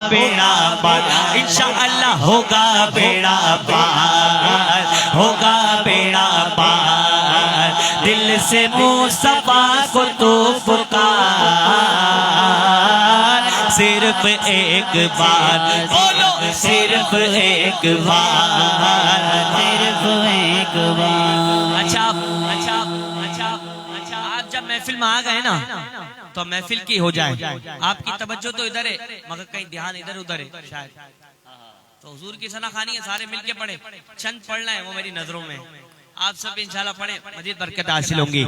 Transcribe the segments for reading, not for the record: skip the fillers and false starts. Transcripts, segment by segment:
بیڑا پار انشاءاللہ ہوگا بیڑا پار، ہوگا بیڑا پار۔ دل سے مصطفیٰ کو تو پکار، صرف ایک بار بولو، صرف ایک بار، صرف ایک بار۔ اچھا آپ جب محفل میں آ گئے نا تو محفل کی ہو جائے، آپ کی توجہ تو ادھر ہے مگر کہیں دھیان ادھر ادھر ہے شاید، تو حضور کی ثنا خوانی ہے، سارے مل کے پڑھیں، چند پڑھنا ہے وہ میری نظروں میں، آپ سب انشاءاللہ پڑھیں، مزید برکت حاصل ہوں گی۔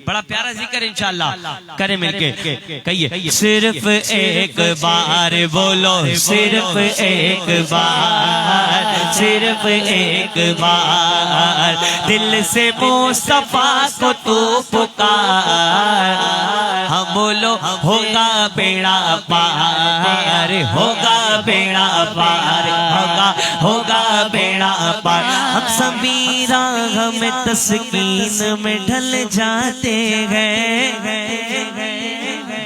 بڑا پیارا ذکر انشاءاللہ کریں مل کے، کہیے صرف ایک بار بولو، صرف ایک بار، صرف ایک بار، دل سے مصطفیٰ کو تو پکار، ہم بولو ہوگا بیڑا پار، ہوگا بیڑا پار، ہوگا بیڑا پار۔ ہم سبھی راہ میں تسکین میں ڈھل جاتے ہیں،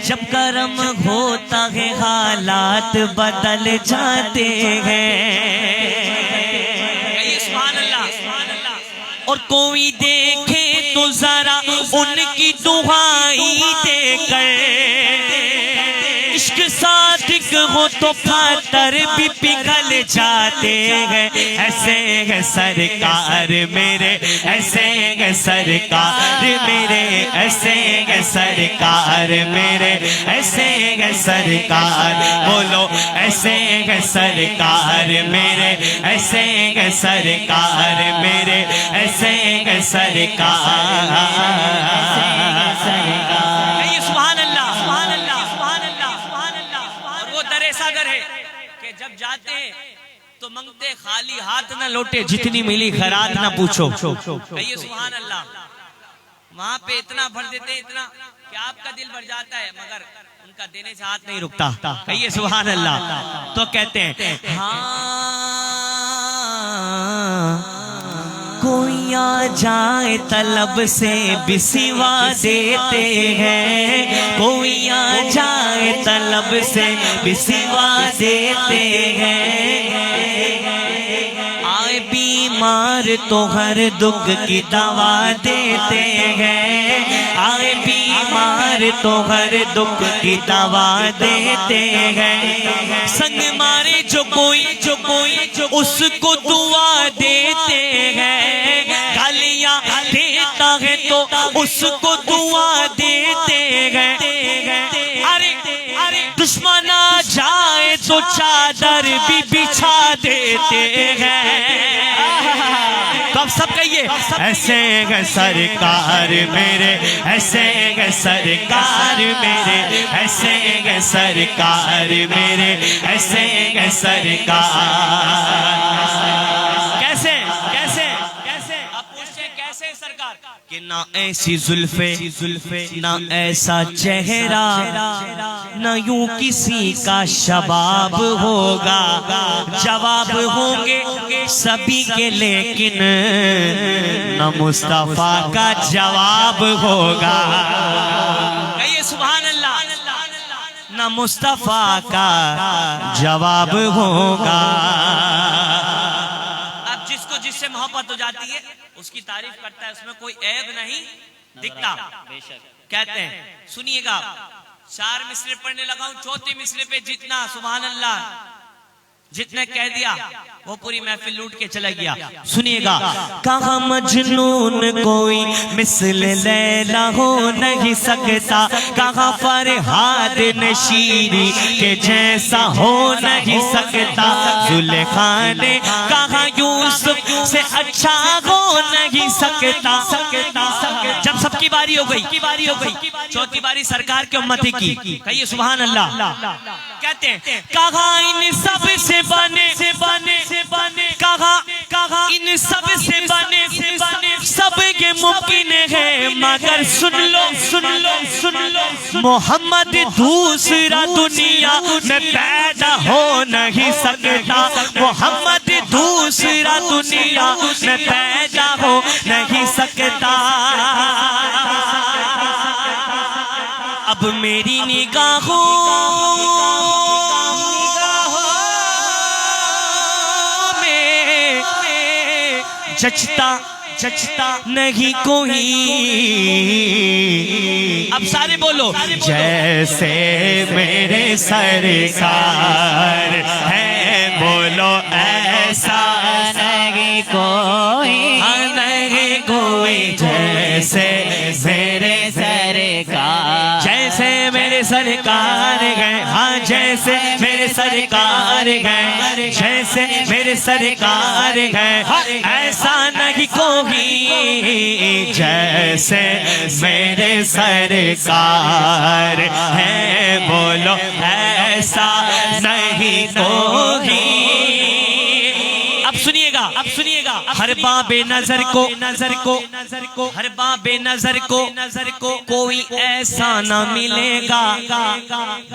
جب کرم ہوتا ہے حالات بدل جاتے ہیں، اور کوئی دیکھے تو ذرا ان کی دعائی دے کر، عشق صادق ہو تو پھاتر بھی پگھل جاتے ہیں۔ ایسے ہے سرکار میرے، ایسے ہے سرکار میرے، ایسے ہے سرکار میرے، ایسے ہے سرکار، بولو ایسے ہے سرکار میرے، ایسے ہے سرکار میرے، ایسے ہے سرکار۔ سبحان اللہ، سبحان اللہ، سبحان اللہ، سبحان اللہ۔ اور وہ درِ ساگر ہے کہ جب جاتے ہیں تو منگتے خالی ہاتھ نہ لوٹے، جتنی ملی خیرات نہ پوچھو، کہیے سبحان اللہ۔ وہاں پہ اتنا بھر دیتے ہیں، اتنا کہ آپ کا دل بھر جاتا ہے مگر ان کا دینے سے ہاتھ نہیں رکتا، کہیے سبحان اللہ۔ تو کہتے ہیں کوئی آ جائے طلب سے بھی سوا دیتے ہیں، کوئی آ جائے طلب سے بھی سوا دیتے ہیں، آئے بیمار تو ہر دکھ کی دوا دیتے ہیں، آئے بیمار تو ہر دکھ کی دوا دیتے ہیں، سنگ مارے جو کوئی اس کو دعا دیتے ہیں، گالیاں دیتا ہے تو اس کو دعا دیتے ہیں، ارے دشمن آ جائے تو چادر بھی بچھا دیتے ہیں۔ تو اب سب کہیے ایسے ہے سرکار میرے، ایسے ہے سرکار میرے، ایسے ہے سرکار میرے، ایسے ہے سرکار۔ کیسے کیسے کیسے آپ پوچھتے ہیں کیسے سرکار؟ کہ نہ ایسی زلفے، نہ ایسا چہرہ، نہ یوں کسی کا شباب ہوگا، جواب ہوں گے سبھی کے لیکن نہ مصطفیٰ کا جواب ہوگا، کہیے سبحان اللہ۔ نہ مصطفیٰ کا جواب ہوگا۔ اب جس کو جس سے محبت ہو جاتی ہے اس کی تعریف کرتا ہے، اس میں کوئی عیب نہیں دکھتا۔ کہتے ہیں سنیے گا، 4 مصرے پڑھنے لگا ہوں، 4تھے مصرے پہ جتنا سبحان اللہ جتنے کہہ دیا وہ پوری محفل لوٹ کے چلا گیا۔ سنیے گا، کہاں مجنون کوئی مثل لیلا ہو نہیں سکتا، کہاں فرہاد نشیری کے جیسا ہو نہیں سکتا، زلیخا نے کہاں یوسف سے اچھا ہو نہیں سکتا۔ جب سب کی باری ہو گئی، 4تھی باری سرکار کی امتی کی، کہیے سبحان اللہ۔ کہتے ہیں کہاں ان سب سے بنے، کہاں ان سب سے بنے، سب یہ ممکن ہے مگر سن لو محمد دوسرا دنیا میں پیدا ہو نہیں سکتا، محمد دوسرا دنیا میں پیدا ہو نہیں سکتا۔ اب میری نگاہوں جچتا نہیں کوئی. اب سارے بولو. جیسے میرے سرکار ہے بولو ایسا نہیں کوئی نہیں کوئی. جیسے میرے سرکار جیسے میرے سرکار گئے. ہاں جیسے میرے سرکار گئے. جیسے میرے سرکار گئے ایسا نہیں کوئی. جیسے میرے سرکار ہے بولو ایسا نہیں کوئی. اب سنیے گا ہر باب نظر کو کوئی ایسا نہ ملے گا.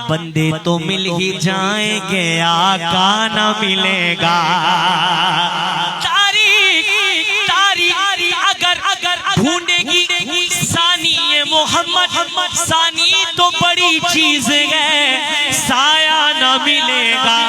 بندے تو مل ہی جائیں گے آقا نہ ملے گا. تاریخ اگر ڈھونڈے گی ثانی محمد ثانی تو بڑی چیز ہے سایہ نہ ملے گا.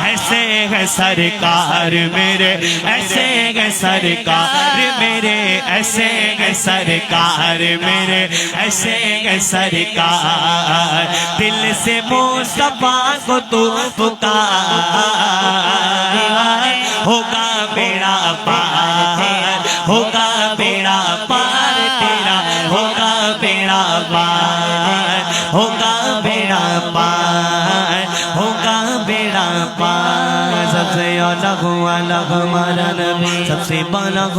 ایسے ہے سرکار میرے ایسے ہے سرکار میرے ایسے ہے سرکار میرے ایسے ہے سرکار. دل سے مصطفیٰ کو تو پکار ہوگا بیڑا پار ہوگا بیڑا پار تیرا ہوگا بیڑا پار ہوگا بیڑا پار ہوگا بیڑا پار. سب سے الگ ہمارا نبی سب سے بالغ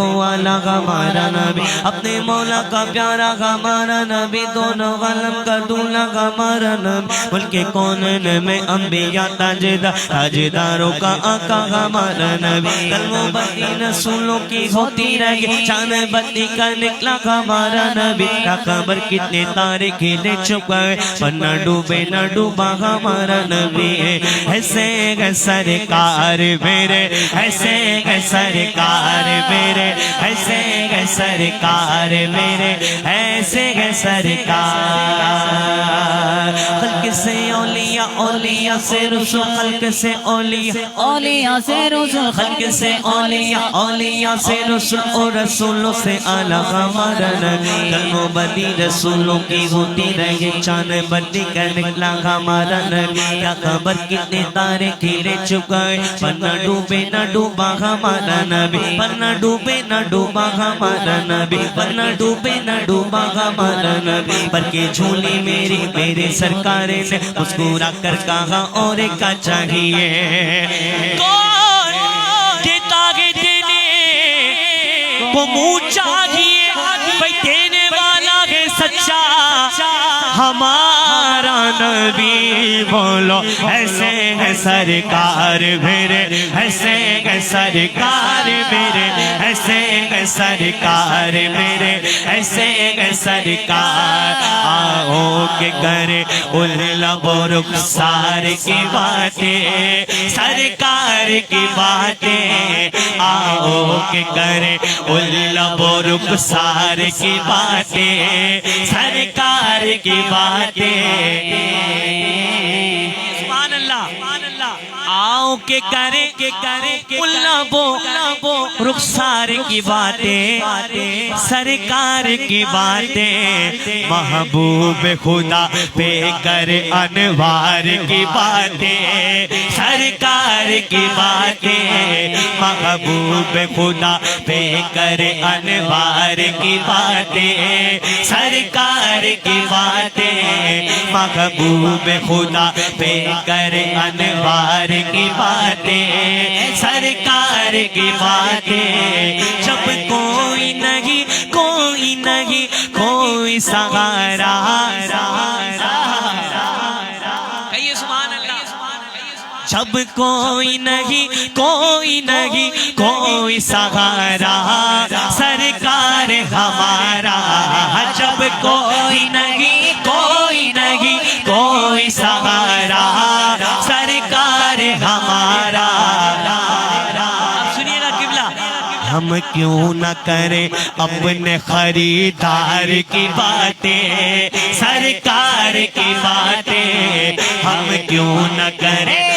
ہمارا نبی اپنے مولا کا پیارا ہمارا نبی دونوں عالم کا دولہ ہمارا نبی ملک کونین میں انبیاء تاجداروں کا آقا ہمارا نبی. کلمہ بندی رسولوں کی ہوتی رہی چاند بندی کا نکلا ہمارا نبی. خبر کتنے تارے کھلے چکے پر نہ ڈوبے نہ ڈوبا ہمارا نبی. ایسے ہے سرکار میرے ایسے ہے سرکار میرے ایسے ہے سرکار میرے ایسے ہے سرکار. خلق سے اولیاء اولیاء سے رسول خلق سے اولیاء سے رسول خلق سے اولیاء اولیاء سے رسول اور رسولوں سے اعلیٰ ہمارا نبی. کلمہ بدی رسولوں کی ہوتی رہی چاند بدی کا نکلا ہمارا نبی. کیا خبر کتنے تارے کھلے چکے پر نہ ڈوبے نہ ڈوبا ہمارا نبی پر نہ ڈوبے نہ ڈوبا ہمارا نبی پر نہ ڈوبے نہ ڈوبا ہمارا نبی. پر کے جھولی میرے سرکار نے مسکرا کر کہا اور کا چاہیے کون دیتا ہے دینے کو منہ چاہیے بھائی دینے والا ہے سچا ہمارا نبی. بولو ایسے ہے سرکار میرے ایسے ہے سرکار میرے ایسے ہے سرکار میرے ایسے ہے سرکار. آؤ کہ کرے لب و رخسار کی باتیں سرکار کی باتیں. آؤ کہ کرے لب و رخسار کی باتیں سرکار کی باتیں. سبحان اللہ. آؤ کہ کرے لبو رخسار کی باتیں سرکار کی باتیں. محبوب خدا پہ کر انوار کی باتیں سرکار کی باتیں. محبوب خدا پہ کر انوار کی باتیں سرکار کی باتیں. محبوب خدا پہ کر انوار کی باتیں سرکار کی باتیں. جب کوئی نہیں کوئی سہارا کہیے سبحان اللہ. جب کوئی نہیں کوئی سہارا سرکار ہمارا. جب کوئی نہیں کوئی سہارا سرکار ہمارا. سنیے گا قبلہ ہم کیوں نہ کریں اپنے خریدار کی باتیں سرکار کی باتیں. ہم کیوں نہ کریں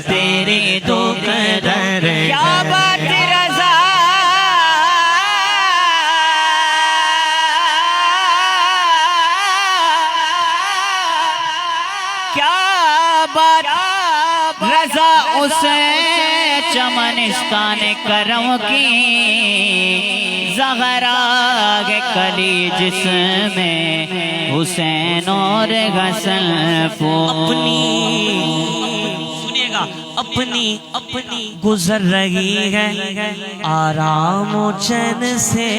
تیری تو قدر کیا بات رضا کیا بات رضا اسے چمنستان کرم کی زہرا کے کلی جسم میں حسین اور حسن سنیے گا اپنی گزر رہی ہے آرام و چین سے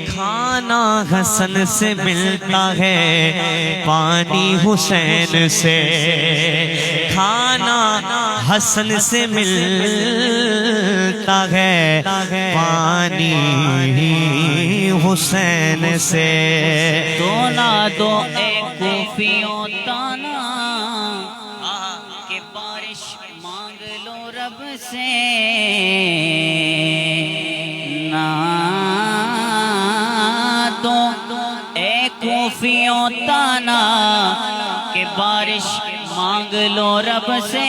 کھانا حسن سے ملتا ہے پانی حسین سے کھانا حسن سے ملتا ہے پانی حسین سے تو نہ دو اے کوفیوں تانا کہ بارش مانگ لو رب سے نہ دو اے کوفیوں تانا کہ بارش مانگ لو رب سے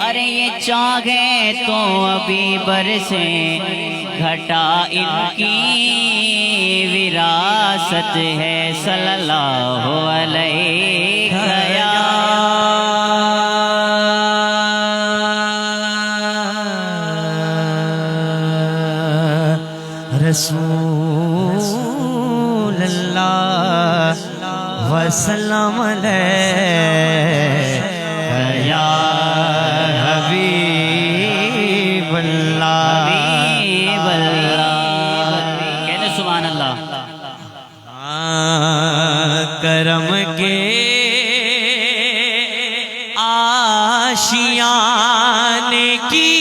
ارے یہ چاہے تو ابھی برسے گھٹا ان کی وراثت ہے صلی اللہ علیہ رسول اللہ وسلم علیہ یا حبیب اللہ کہتے سبحان اللہ کرم کے آشیانے کی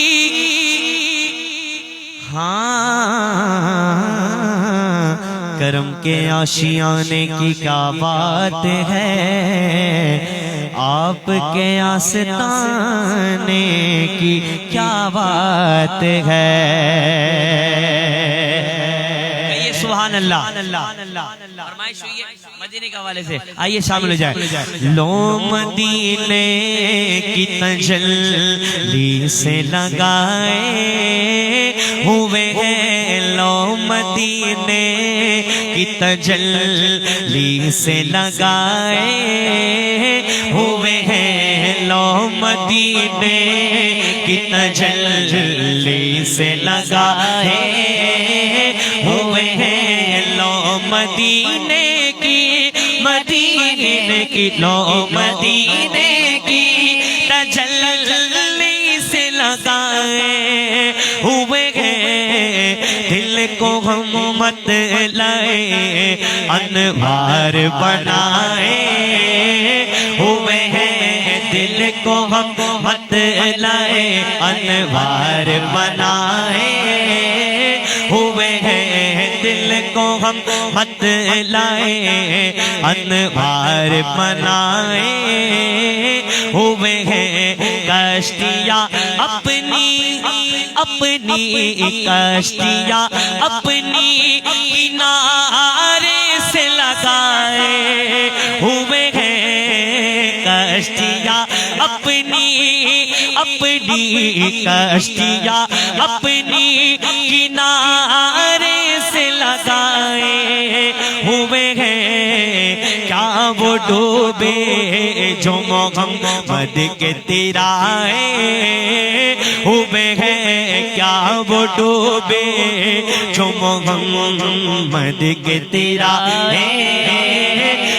کرم کے آشیانے کی کیا بات ہے آپ کے آستانے کی کیا بات ہے سبحان اللہ فرمائش ہوئی ہے مدینے کے حوالے سے آئیے شامل ہو جائے لو مدینے کی تجلی سے لگائے ہوئے ہیں لو مدینے کی تجلی سے لگائے ہوئے ہیں لو مدینے کی تجلی سے لگائے ہوئے ہیں لو مدینے کی لو مدینے کی تجلی سے لگائے ہوئے ہیں دل کو ہم مت لائے انوار بنائے ہوئے ہیں دل کو ہم مت لائے انوار بنائے ہوئے ہیں دل کو ہم مت لائے انوار بنائے ہوئے ہیں کشتیاں اپنی کشتیاں اپنی کنارے سے لگائے ہوئے ہیں کشتیاں اپنی کشتیاں اپنی کنارے سے لگائے ہوئے ہیں کیا وہ ڈوبے جو محمد کے تیرائے ہوئے ہیں کیا وہ ڈوبے جو محمد کے تیرائے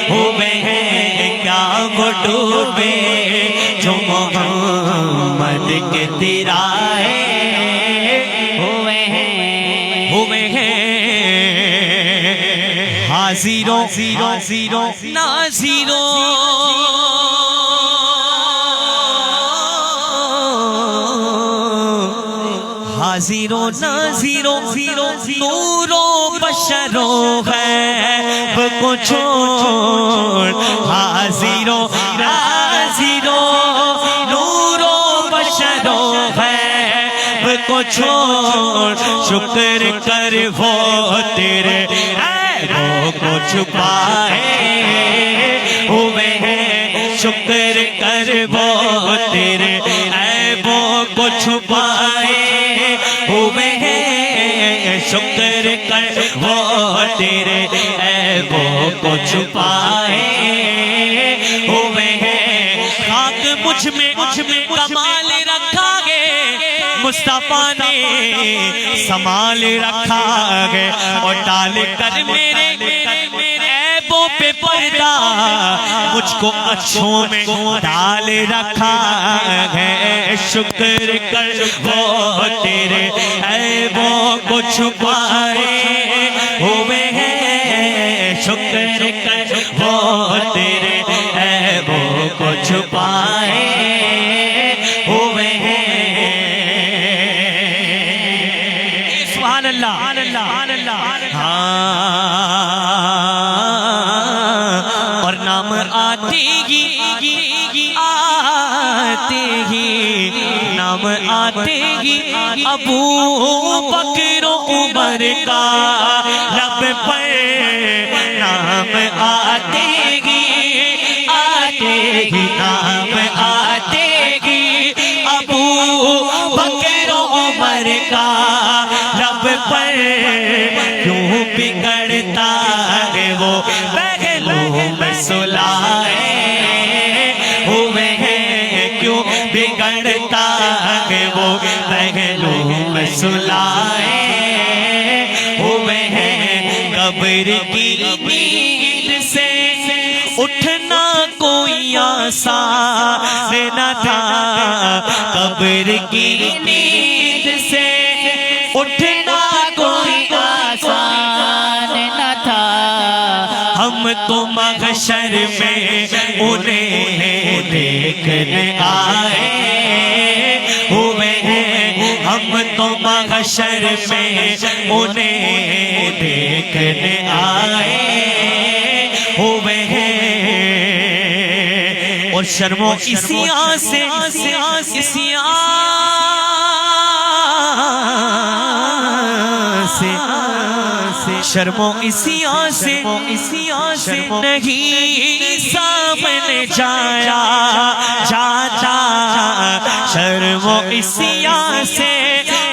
ہوئے ہیں کیا وہ ڈوبے جو محمد کے تیرائے ہوئے ہیں حاضروں ناظروں حاضروں ناظروں نوروں بشروں غیب کو چھوڑ حاضروں ناظروں نوروں بشروں غیب کو چھوڑ شکر کر وہ تیرے کو چھپائے ہوئے ہیں شکر کر وہ تیرے عیبوں کو چھپائے ہوئے ہیں، شکر کر وہ تیرے عیبوں کو چھپائے ہوئے ہیں۔ خاک مجھ میں کمال رکھا گے، مصطفیٰ نے سنبھال رکھا گے، اور ڈال کر میرے عیبوں پہ پردہ مجھ کو اچھوں میں ڈال رکھا ہے۔ شکر کر وہ تیرے عیبوں کو چھپائے ہوئے ہیں، شکر کر وہ تیرے عیبوں کو چھپائے ہوئے ہیں۔ سبحان اللہ، اور نام آتے ہی نام آتے ہی ابو بکر و عمر کا لب پر نام آتے ہی نام آتے ہی ابو بکر و عمر کا لب پر کیوں بگڑتا ہے وہ پہلو میں سلائے ہوئے ہیں، کیوں بگڑتا ہے وہ پہلو میں سلائے ہوئے ہیں۔ قبر کی نیند سے اٹھنا کوئی آسان نہ تھا، قبر کی نیند سے اٹھنا کوئی آسان نہ تھا۔ ہم تو محشر میں انہیں دیکھنے آئے ہوئے ہیں، ہم تو محشر میں انہیں دیکھنے آئے ہوئے ہیں، اور شرم و اسیاں سے شرم و اسیاں سے نہیں سامنے جایا جاتا، شرم و اسیاں سے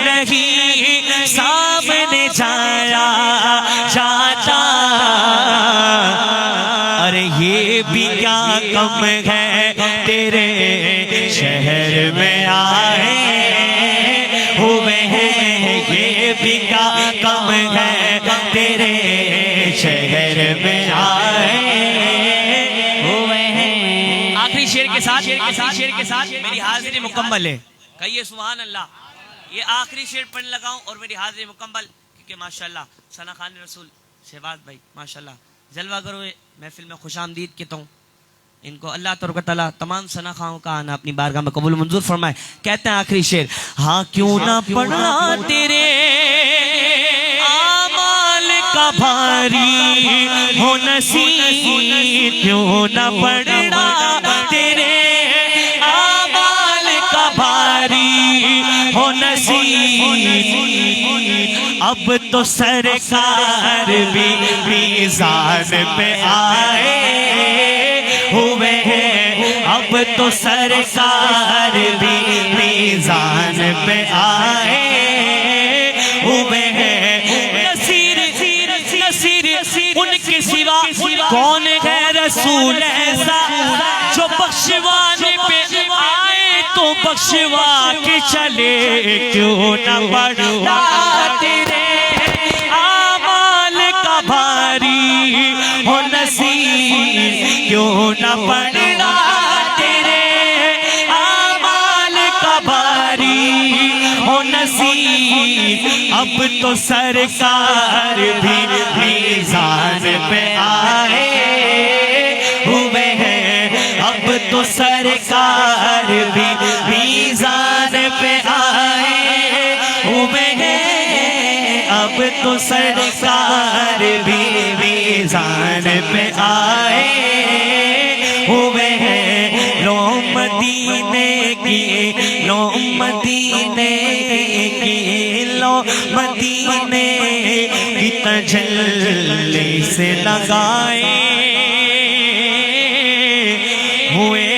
نہیں سامنے جایا جاتا۔ ارے یہ بھی کیا کم ہے تیرے شہر میں آئے ہوئے ہیں، یہ بھی کیا کم ہے تیرے شہر میں آئے ہوئے ہیں۔ آخری شعر کے ساتھ میری حاضری مکمل ہے، کہیے سبحان اللہ۔ یہ آخری شعر پڑھنے لگاؤں اور میری حاضری مکمل، کیونکہ ماشاءاللہ ثنا خان رسول شہباز بھائی ماشاءاللہ جلوہ گر ہوئے، محفل میں خوش آمدید کہتا ہوں ان کو۔ اللہ تبارک و تعالیٰ تمام ثنا خانوں کا آنا اپنی بارگاہ میں قبول منظور فرمائے۔ کہتے ہیں آخری شعر، ہاں کیوں نہ پڑھا تیرے اعمال کا بھاری ہو نصیب، کیوں نہ پڑھا تیرے اعمال کا بھاری ہو نصیب، اب تو سرکار بھی میزان پہ آئے ہوئے ہیں، اب تو سرکار بھی میزان پہ آئے ہوئے ہیں۔ نصیر ان کے سوا کون ہے رسول ایسا جو بخشوانے پہ آئے تو بخشوا کے چلے، کیوں نہ پڑھا تیرے اعمال کا بھاری ہو نصیب، کیوں نہ پڑھا تیرے اعمال کا بھاری ہو نصیب، اب تو سرکار بھی میزان پہ آئے ہوئے ہیں، اب تو سرکار بھی میزان پہ آئے ہوئے ہیں، اب تو سرکار بھی میزان پہ آئے ہوئے ہیں۔ لو مدینے کی، لو مدینے کی، لو مدینے کی تجلی سے لگائے ہوئے